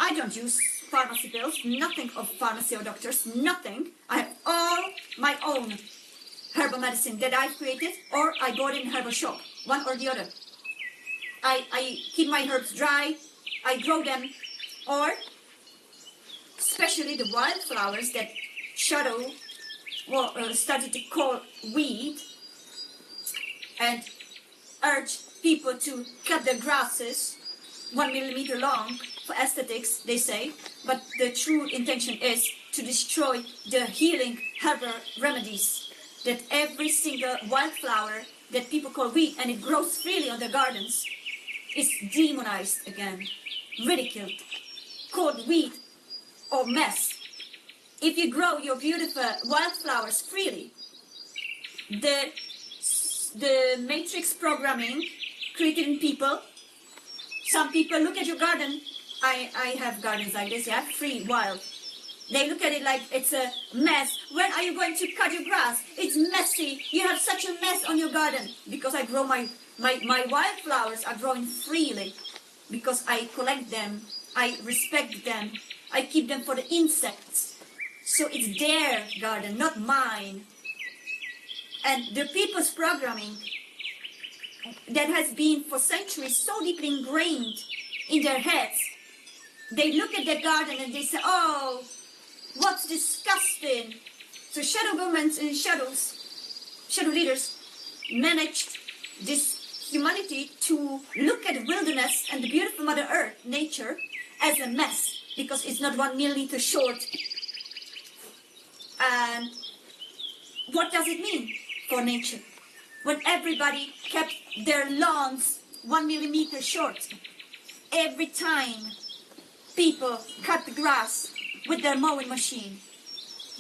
I don't use pharmacy pills, nothing of pharmacy or doctors, nothing. I have all my own herbal medicine that I've created, or I bought in a herbal shop, one or the other. I keep my herbs dry, I grow them, or especially the wildflowers that Shadow started to call weed, and urge people to cut their grasses 1 millimeter long for aesthetics, they say, but the true intention is to destroy the healing herbal remedies that every single wildflower that people call weed, and it grows freely on their gardens, is demonized again, ridiculed, called weed or mess. If you grow your beautiful wildflowers freely, the matrix programming created in people, some people look at your garden, I have gardens like this, yeah, free, wild. They look at it like it's a mess. When are you going to cut your grass? It's messy. You have such a mess on your garden. Because I grow my wildflowers are growing freely. Because I collect them. I respect them. I keep them for the insects. So it's their garden, not mine. And the people's programming that has been for centuries so deeply ingrained in their heads, they look at their garden and they say, oh, what's disgusting. So shadow governments and shadow leaders managed this humanity to look at the wilderness and the beautiful Mother Earth, nature, as a mess, because it's not 1 millimeter short. And what does it mean for nature? When everybody kept their lawns 1 millimeter short, every time people cut the grass with their mowing machine,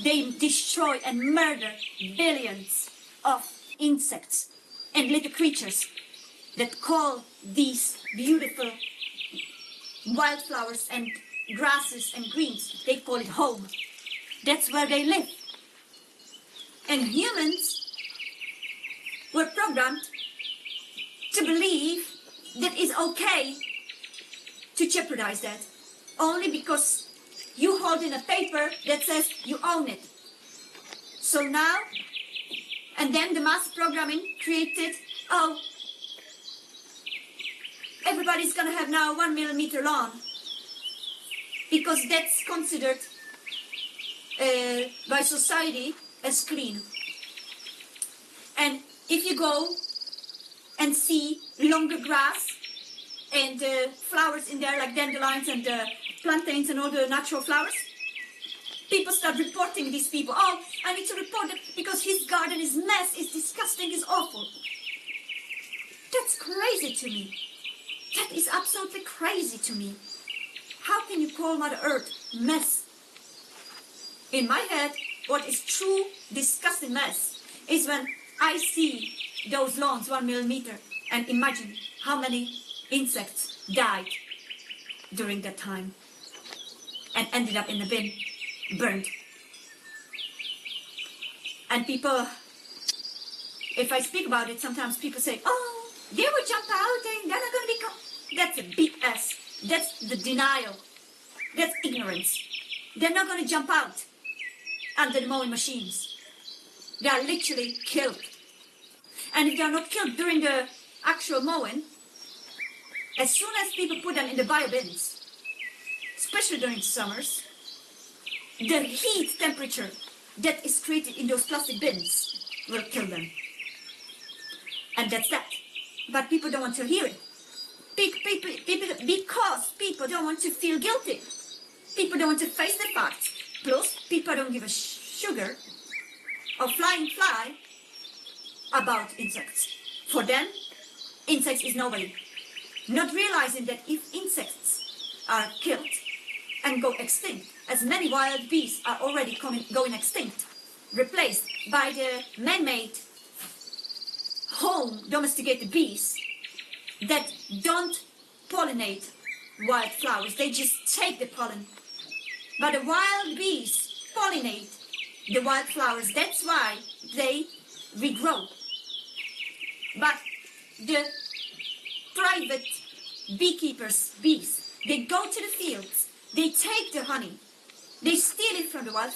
they destroy and murder billions of insects and little creatures that call these beautiful wildflowers and grasses and greens, they call it home. That's where they live. And humans were programmed to believe that it's okay to jeopardize that, only because you hold in a paper that says you own it. So now, and then the mass programming created, oh, everybody's gonna have now 1 millimeter lawn, because that's considered by society as clean. And if you go and see longer grass and flowers in there like dandelions and plantains and all the natural flowers, people start reporting these people. Oh, I need to report it because his garden is mess, it's disgusting, it's awful. That's crazy to me. That is absolutely crazy to me. How can you call Mother Earth mess? In my head, what is true disgusting mess is when I see those lawns 1 millimeter and imagine how many insects died during that time and ended up in the bin, burned. And people, if I speak about it, sometimes people say, oh, they will jump out and they're not going to be That's a BS. That's the denial. That's ignorance. They're not going to jump out under the mowing machines. They are literally killed. And if they are not killed during the actual mowing, as soon as people put them in the bio bins, especially during summers, the heat temperature that is created in those plastic bins will kill them. And that's that. But people don't want to hear it. Because people don't want to feel guilty. People don't want to face the facts. Plus, people don't give a sugar or flying fly about insects. For them, insects is nobody. Not realizing that if insects are killed and go extinct, as many wild bees are already going extinct, replaced by the man-made home domesticated bees that don't pollinate wildflowers, they just take the pollen. But the wild bees pollinate the wildflowers, that's why they regrow. But the private beekeepers, bees, they go to the fields They take the honey. They steal it from the wildflower.